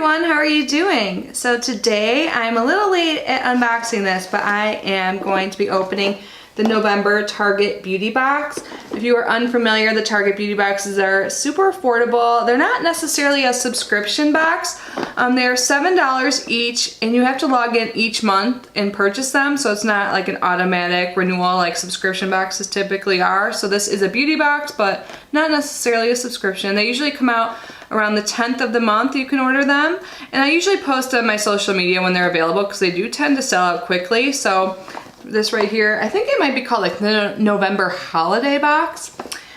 everyone, how are you doing? So today I'm a little late at unboxing this, but I am going to be opening the November Target Beauty Box. If you are unfamiliar, the Target Beauty Boxes are super affordable. They're not necessarily a subscription box. They're $7 each, and you have to log in each month and purchase them, so it's not like an automatic renewal like subscription boxes typically are. So this is a beauty box, but not necessarily a subscription. They usually come out around the 10th of the month. You can order them, and I usually post on my social media when they're available because they do tend to sell out quickly. So this right here, I think it might be called like the November holiday box.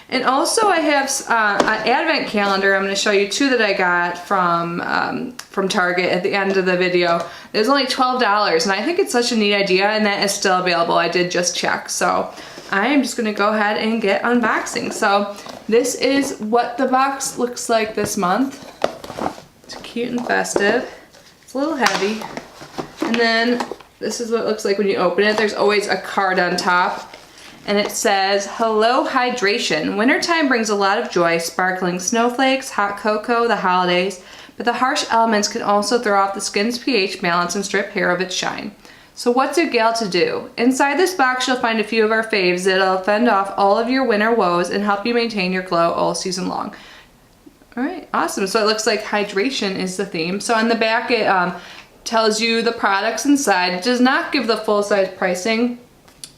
And also I have an advent calendar. I'm going to show you two that I got from Target at the end of the video. It was only $12, and I think it's such a neat idea, and that is still available. I did just check. So I am just going to go ahead and get unboxing. So this is what the box looks like this month. It's cute and festive. It's a little heavy. And then this is what it looks like when you open it. There's always a card on top, and it says, "Hello Hydration. Wintertime brings a lot of joy, sparkling snowflakes, hot cocoa, the holidays, but the harsh elements can also throw off the skin's pH balance and strip hair of its shine. So what's your gal to do? Inside this box you'll find a few of our faves that'll fend off all of your winter woes and help you maintain your glow all season long." All right, awesome. So it looks like hydration is the theme. So on the back it tells you the products inside. It does not give the full size pricing.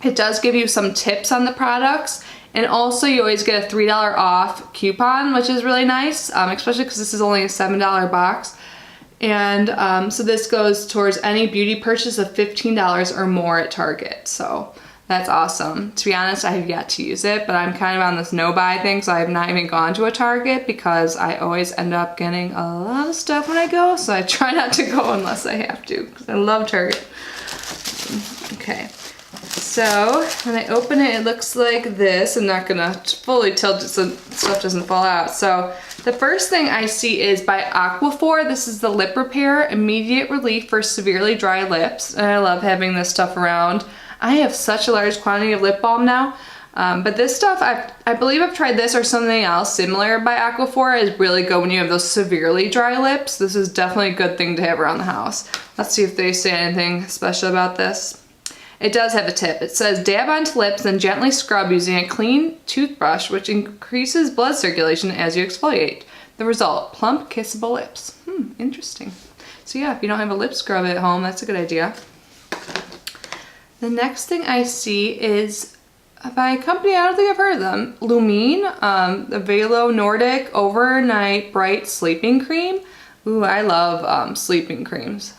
It does give you some tips on the products, and also you always get a $3 off coupon, which is really nice, especially because this is only a $7 box. And so this goes towards any beauty purchase of $15 or more at Target. So that's awesome. To be honest, I have yet to use it, but I'm kind of on this no-buy thing, so I have not even gone to a Target because I always end up getting a lot of stuff when I go, so I try not to go unless I have to, because I love Target. Okay, so when I open it, it looks like this. I'm not gonna fully tilt it so stuff doesn't fall out. So the first thing I see is by Aquaphor. This is the lip repair, immediate relief for severely dry lips, and I love having this stuff around. I have such a large quantity of lip balm now, but this stuff, I believe I've tried this or something else similar by Aquaphor. Is really good when you have those severely dry lips. This is definitely a good thing to have around the house. Let's see if they say anything special about this. It does have a tip. It says, dab onto lips, then gently scrub using a clean toothbrush, which increases blood circulation as you exfoliate. The result, plump, kissable lips. Interesting. So yeah, if you don't have a lip scrub at home, that's a good idea. The next thing I see is by a company, I don't think I've heard of them, Lumine, the Velo Nordic Overnight Bright Sleeping Cream. Ooh, I love sleeping creams.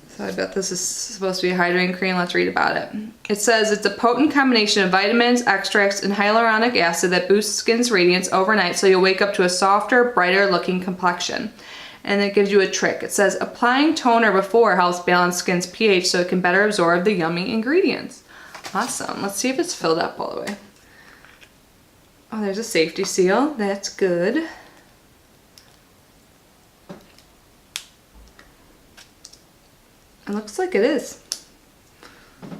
So I bet this is supposed to be a hydrating cream. Let's read about it. It says it's a potent combination of vitamins, extracts, and hyaluronic acid that boosts skin's radiance overnight so you'll wake up to a softer, brighter looking complexion. And it gives you a trick. It says applying toner before helps balance skin's pH so it can better absorb the yummy ingredients. Awesome. Let's see if it's filled up all the way. Oh, there's a safety seal. That's good. It looks like it is.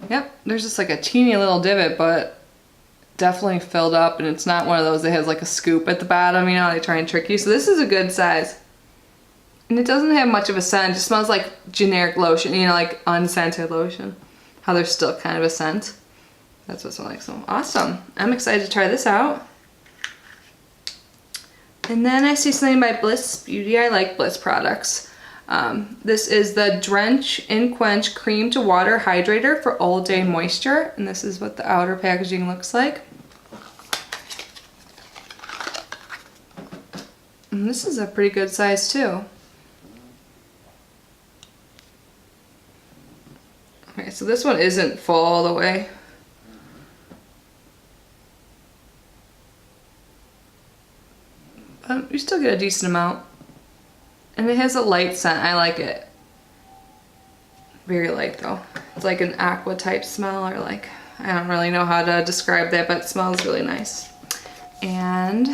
Yep, there's just like a teeny little divot, but definitely filled up, and it's not one of those that has like a scoop at the bottom, you know, they try and trick you. So this is a good size. And it doesn't have much of a scent. It just smells like generic lotion, you know, like unscented lotion. How there's still kind of a scent. That's what it smells like. So awesome. I'm excited to try this out. And then I see something by Bliss Beauty. I like Bliss products. This is the Drench and Quench Cream to Water Hydrator for All Day Moisture. And this is what the outer packaging looks like. And this is a pretty good size too. Okay, so this one isn't full all the way. But you still get a decent amount. And it has a light scent. I like it. Very light though. It's like an aqua type smell, or like, I don't really know how to describe that, but it smells really nice. And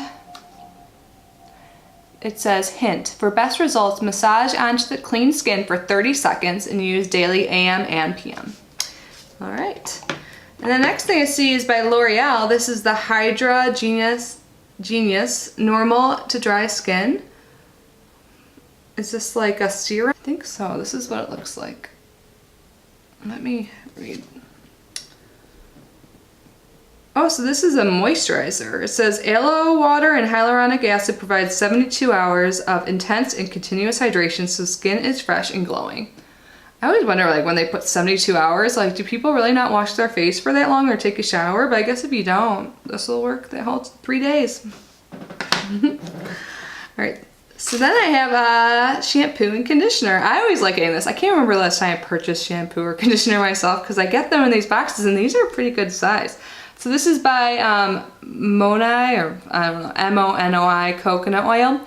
it says, hint, for best results, massage onto the clean skin for 30 seconds and use daily AM and PM. All right. And the next thing I see is by L'Oreal. This is the Hydra Genius Normal to Dry Skin. Is this like a serum? I think so. This is what it looks like. Let me read. Oh, so this is a moisturizer. It says aloe water and hyaluronic acid provides 72 hours of intense and continuous hydration so skin is fresh and glowing. I always wonder, like, when they put 72 hours, like, do people really not wash their face for that long or take a shower? But I guess if you don't, this will work that whole 3 days. All right, so then I have shampoo and conditioner. I always like getting this. I can't remember the last time I purchased shampoo or conditioner myself because I get them in these boxes and these are pretty good size. So this is by Monoi, or I don't know, M-O-N-O-I coconut oil.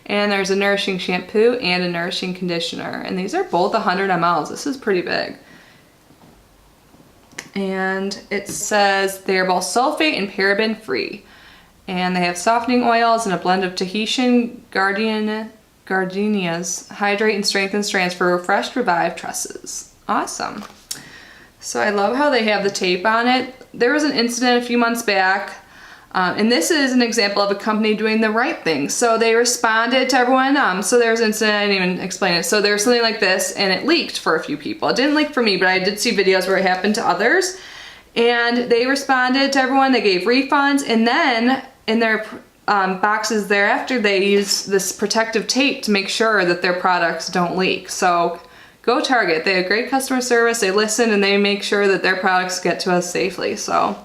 And there's a nourishing shampoo and a nourishing conditioner. And these are both 100 mLs. This is pretty big. And it says they're both sulfate and paraben free. And they have softening oils and a blend of Tahitian gardenias. Hydrate and strengthen strands for refreshed, revived tresses. Awesome. So I love how they have the tape on it. There was an incident a few months back, and this is an example of a company doing the right thing. So they responded to everyone. So there was an incident, I didn't even explain it. So there was something like this, and it leaked for a few people. It didn't leak for me, but I did see videos where it happened to others. And they responded to everyone, they gave refunds, and then in their boxes thereafter, they use this protective tape to make sure that their products don't leak. So go Target. They have great customer service. They listen and they make sure that their products get to us safely. So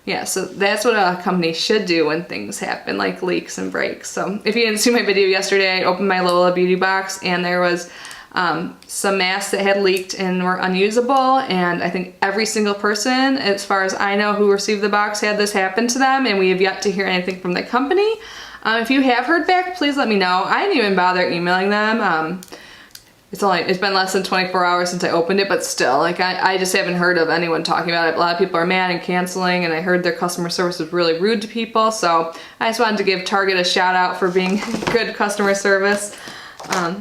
yeah, so that's what a company should do when things happen, like leaks and breaks. So if you didn't see my video yesterday, I opened my Lola beauty box and there was some masks that had leaked and were unusable. And I think every single person, as far as I know, who received the box had this happen to them, and we have yet to hear anything from the company. If you have heard back, please let me know. I didn't even bother emailing them. It's been less than 24 hours since I opened it, but still, like, I just haven't heard of anyone talking about it. A lot of people are mad and canceling, and I heard their customer service was really rude to people, so I just wanted to give Target a shout out for being good customer service,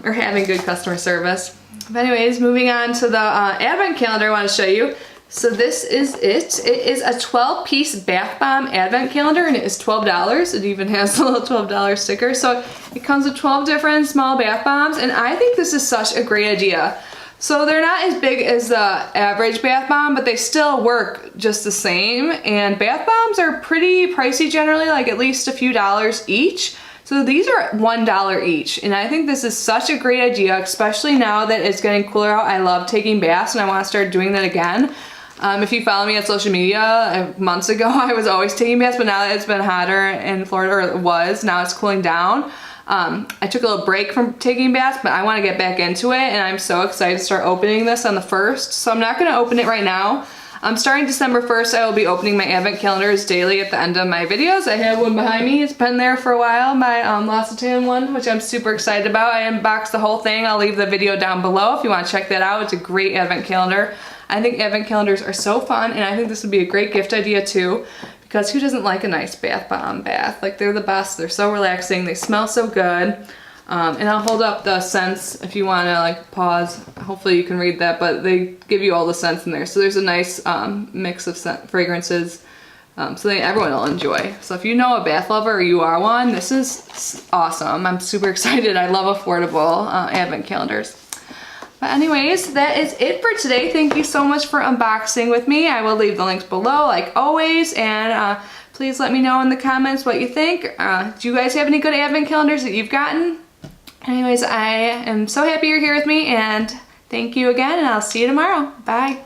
or having good customer service. But anyways, moving on to the advent calendar I want to show you. So this is it. It is a 12-piece bath bomb advent calendar, and it is $12. It even has a little $12 sticker. So it comes with 12 different small bath bombs, and I think this is such a great idea. So they're not as big as the average bath bomb, but they still work just the same. And bath bombs are pretty pricey generally, like at least a few dollars each. So these are $1 each, and I think this is such a great idea, especially now that it's getting cooler out. I love taking baths, and I want to start doing that again. If you follow me on social media, months ago I was always taking baths, but now that it's been hotter in Florida, or it was, now it's cooling down. I took a little break from taking baths, but I want to get back into it, and I'm so excited to start opening this on the 1st. So I'm not going to open it right now. Starting December 1st, I will be opening my advent calendars daily at the end of my videos. I have one behind me. It's been there for a while, my L'Occitane one, which I'm super excited about. I unboxed the whole thing. I'll leave the video down below if you want to check that out. It's a great advent calendar. I think advent calendars are so fun, and I think this would be a great gift idea too, because who doesn't like a nice bath bomb bath? Like, they're the best. They're so relaxing. They smell so good. And I'll hold up the scents if you want to, like, pause. Hopefully you can read that, but they give you all the scents in there. So there's a nice mix of fragrances, so everyone will enjoy. So if you know a bath lover or you are one, this is awesome. I'm super excited. I love affordable advent calendars. But anyways, that is it for today. Thank you so much for unboxing with me. I will leave the links below, like always, and please let me know in the comments what you think. Do you guys have any good advent calendars that you've gotten? Anyways, I am so happy you're here with me, and thank you again, and I'll see you tomorrow. Bye.